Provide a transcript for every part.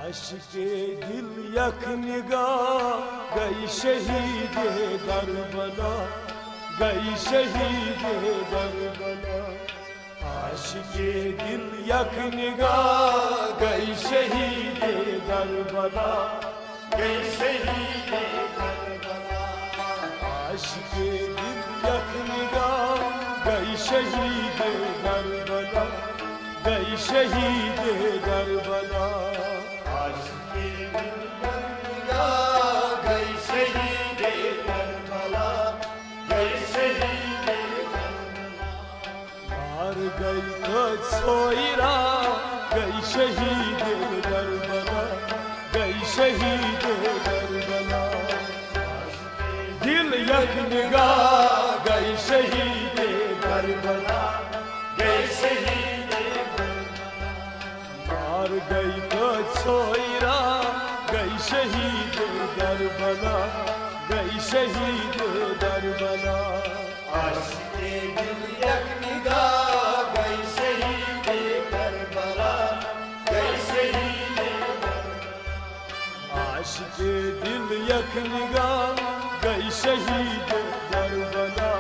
आशिके दिल यख निगाह गई शहीद करबला, गई शहीद करबला। आशिके दिल यख निगाह गई शहीद करबला, गई शहीद करबला। आशिके दिल यख निगाह गई शहीद करबला, गई शहीद करबला। गई सोयरा गई शहीद करबला, गई शहीद करबला। दिल यख निगाह गई शहीद करबला, गई शहीद करबला। मार गई सोयरा गई शहीद करबला, गई शहीद करबला। आशिके दिल यख निगाह गई शहीद करबला, गई शहीद करबला। आशिके दिल यख निगाह गई शहीद करबला,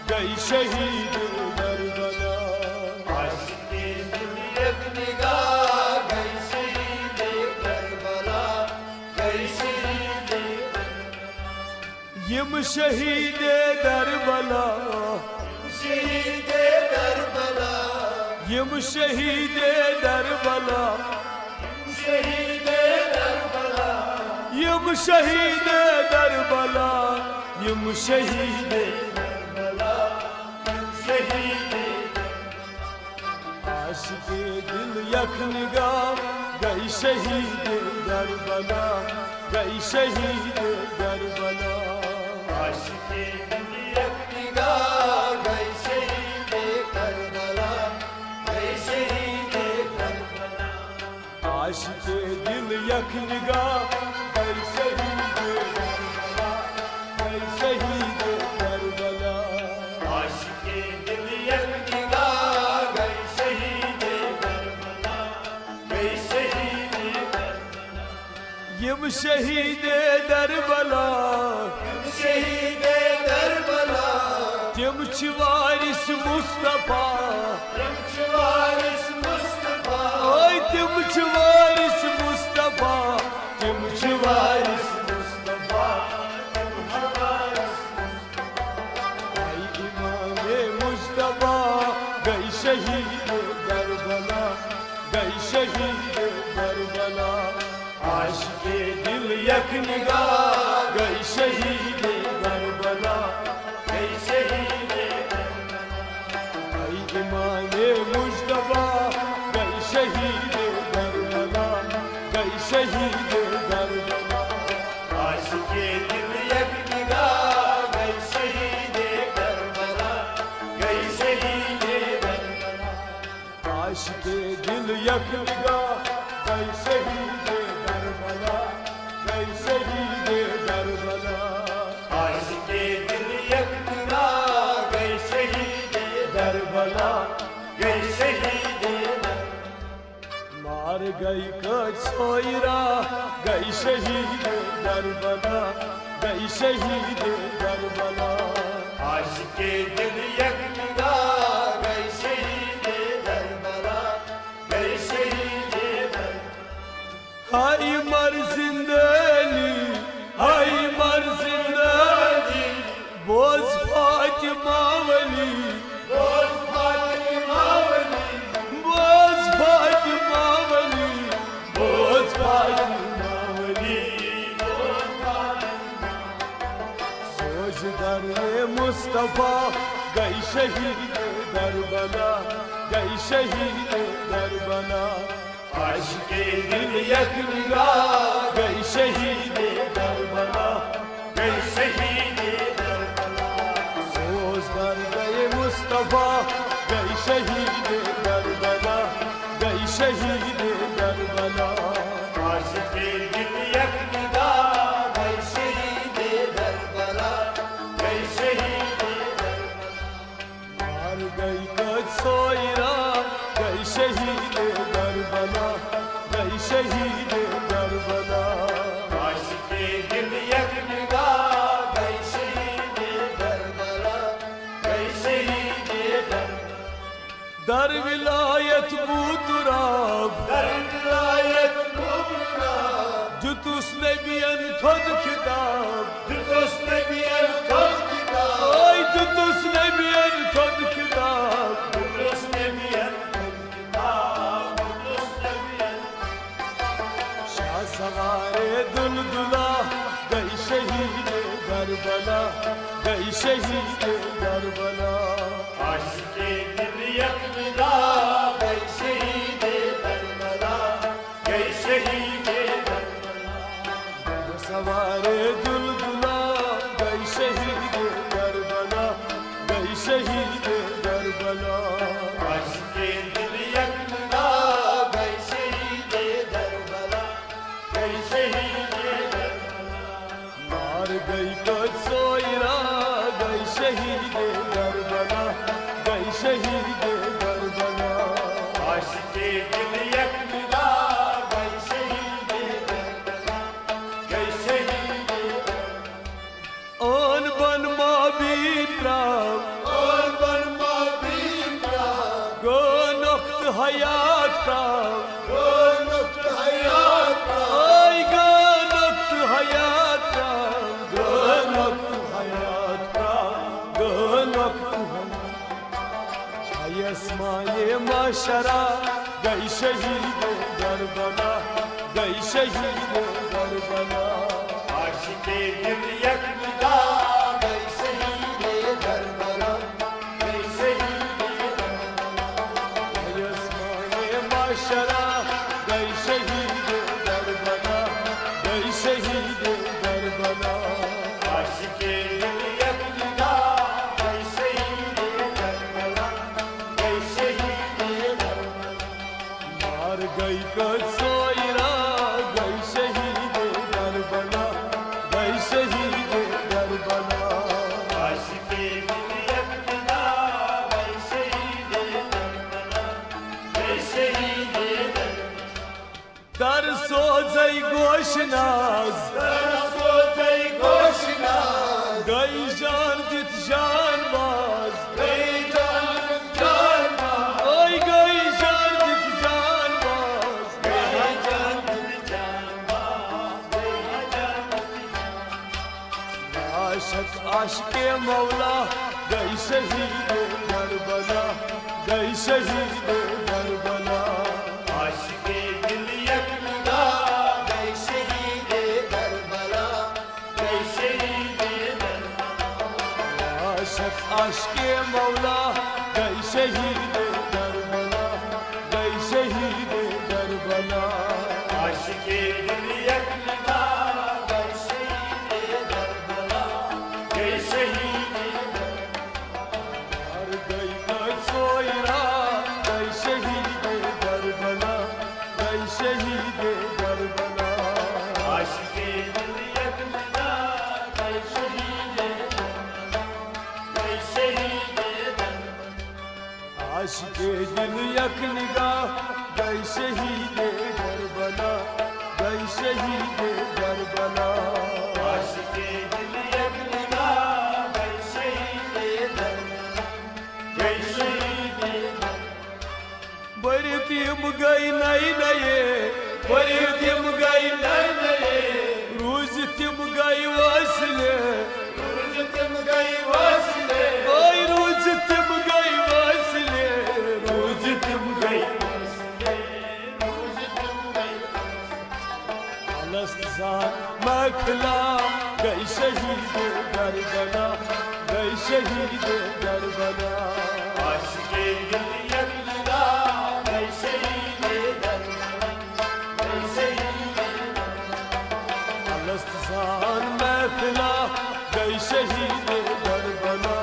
गई शहीद करबला। आशिके दिल यख निगाह गई शहीद करबला, गई शहीद करबला। यम शहीद करबला, शहीद करबला, यम शहीद करबला, शहीद करबला। यम शहीद करबला, यम शहीद करबला, शहीद। आशिके दिल यख निगाह गई शहीद करबला, गई शहीद करबला। आशिके दिल यख निगाह गई शहीद करबला, गई शहीद करबला। आशिके दिल यख निगाह गई शहीद करबला, गई शहीद करबला। आशिके दिल यख निगाह गई शहीद करबला, गई शहीद करबला। यम शहीद करबला, शहीद करबला। तिम छ वारिस मुस्तफा, तिम छ वारिस मुस्तफा। ओए तिम छ वारिस मुस्तफा, तिम छ वारिस मुस्तफा। तिम छ वारिस आई इमामे मुस्तफा गई शहीद करबला, गई शहीद करबला। आशिके दिल यख निगाह गई शहीद करबला, गई शहीद करबला। आई इमामे मुस्तफा गई शहीद करबला, गई शहीद करबला। आशिके दिल यख निगाह गई शहीद करबला, गई शहीद करबला। आशिके दिल यख निगाह गई शहीद करबला, गई शहीद करबला। आशिके दिल यख निगाह गई शहीद करबला, गई शहीद करबला। मार गई सोयरा गई शहीद करबला, गई शहीद करबला। आशिके दिल यख निगाह गई शहीद करबला, गई शहीद करबला। हाय मर जिंदगी, हाय मर जिंदगी, बोझ फातिमा वली, बोझ फातिमा वली, बोझ फातिमा वली, बोझ फातिमा वली। बोझ फातिमा। सोच दर मुस्तफा गई शहीद करबला, गई शहीद करबला। आशिके दिल यख निगाह गई शहीद करबला, गई शहीद करबला। सोच दर गए मुस्तफा गई शहीद करबला, गई शहीद करबला। आशिके दिल यख निगाह गई शहीद करबला, गई शहीद करबला। मार गई सोयरा गई शहीद करबला, गई शहीद در ولایت بودراب در ولایت بودراب جتوس نبیان تود کتاب جتوس نبیان تود کتاب آی جتوس نبیان تود کتاب جتوس نبیان تود کتاب جتوس نبیان شاہ سوار دلدلا گئی شہید کربلا گئی شہید کربلا عاشق دل یکدا گئی شہید کربلا گئی شہید کربلا سوار دلدلا گئی شہید کربلا گئی شہید کربلا عاشق دل یکدا گئی شہید کربلا گئی شہید کربلا مار گئی کچھ سوئرا گئی شہید کربلا گئی شہید کربلا عاشق دل یکدا گئی شہید کربلا گئی شہید آن بن ما بیترام اور برما بیمرا گو نقط حیات رام گونت حیات آی گو نقط حیات رام گو نقط حیات رام گو نقط حیات اسماء معشرہ گئی شہید کربلا گئی شہید کربلا عاشق دل یکدا گئی شہید کربلا گئی شہید اسماء معشرہ گئی شہید کربلا گئی شہید کربلا عاشق دل یکدا گئی شہید کربلا گئی شہید کربلا مار گئی کچھ سوئرا گئی شہید کربلا گئی شہید کربلا عاشق دل یکدا گئی شہید کربلا گئی شہید کربلا در سوزی گوشناز در سوزی گوشنا گئی جان دیت جان باز گئی جان جان باز آی گئی جان دیت جان باز گئی جان جان باز گئی جان عاشق عاشق مولا گئی شہید کربلا گئی شہید کربلا عاشق دل یکدا گئی شہید کربلا گئی شہید کربلا عاشق عاشق مولا گئی شہید کربلا گئی شہید کربلا عاشق دل یکدا گئی شہید کربلا گئی شہید ہر گئی کچھ سوئرا گئی شہید کربلا گئی شہید کربلا عاشق دل یکدا گئی شہید کربلا گئی شہید کربلا عاشق دل یک نگاہ گئی شہید کربلا گئی شہید کربلا عاشق دل یکدا گئی شہید کربلا گئی شہید کربلا بری تیم گئی نئی نئے بری تیم گئی نئی نئے روز تیم گئی واسلے روز تم گئی واسلے آی روز تیم گئی واسلے روز تیم گئی واسلے روز تم گئی الست زان مکلا گئی شہید کربلا گئی شہید کربلا عاشق دل یکدا گئی شہید کربلا گئی شہید کربلا الست زان مکلا گئی شہید کربلا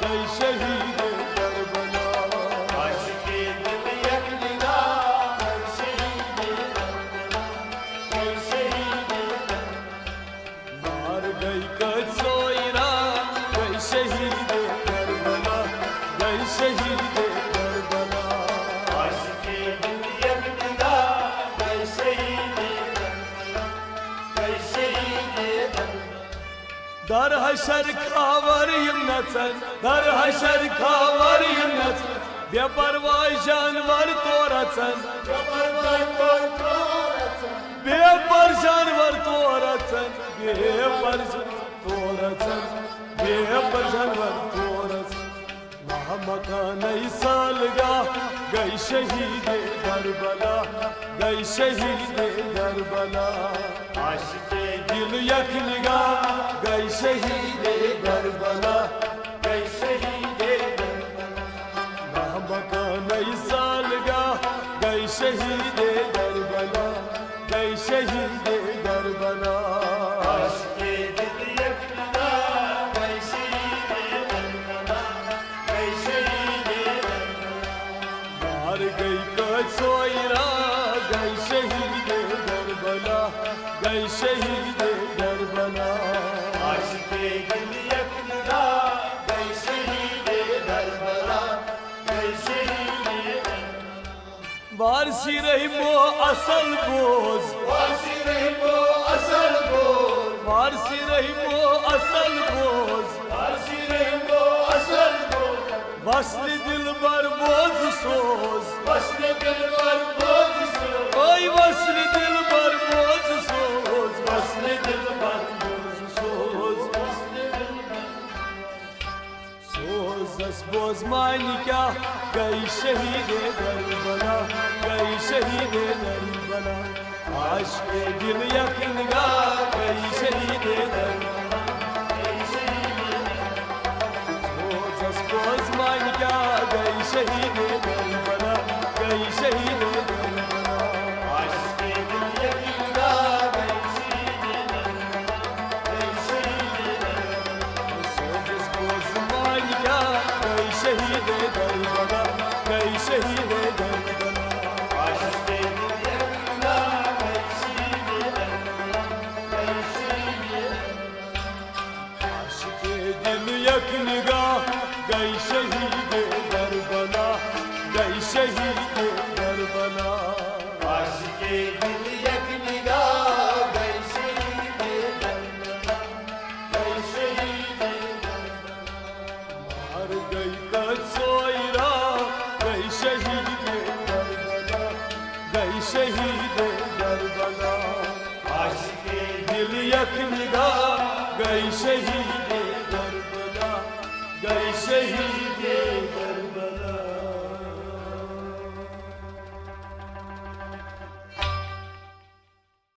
گئی شہید کربلا عاشق دل یکدا گئی شہید کربلا گئی شہید کربلا مار گئی کچھ سوئرا گئی شہید کربلا گئی شہید کربلا عاشق دل یکدا گئی شہید کربلا گئی شہید کربلا در حشر کاور یم نژن در حشر کاور یم نژن बेपरवाह जानवर तोरचन Bepervar बेपर जानवर तोरचन बेपर जानवर तोरचन महमकान सालगा गई शहीद करबला गई शहीद करबला aşık दिल यखनिगा गई शहीद करबला ey şehide महमकान सालगा गई शहीद करबला गई शहीद Karbala aşık edildi yakına ey şehide ey şehide मार गई कचोइरा गई शहीद करबला गई शहीद Karbala aşık edildi yakına ey şehide Karbala ey şehide Warsi रही मो असल बोझ Vasireyim o asal bol Warsi रही मो असल बोझ Vasireyim o asal bol वसली दिल बर बोझ सोज Başına gel var bozusu ओय वसली दिल बर बोझ सोज वसली दिल बर बोझ सोज सोजस बोझ मानिका गई शहीद करबला गई शहीद करबला आशिक दिल यखनगा गई शहीद करबला सोजस बोझ मानिका गई शहीद करबला गई शहीद Karbala Aşık edildi yakına ey şehide ey şehide सोजस बोझ मानिका गई शहीद करबला गई शहीद Karbala aşık edildi yakına ey şehide ey şehide आशिक दिल यखनिगा गई शहीद करबला गई शहीद Karbala aşık edildi yakına ey şehide ey şehide हार गई कचोइरा गई शहीद करबला गई शहीद करबला aşık edildi दिल यखनिगा गई शहीद करबला गई शहीद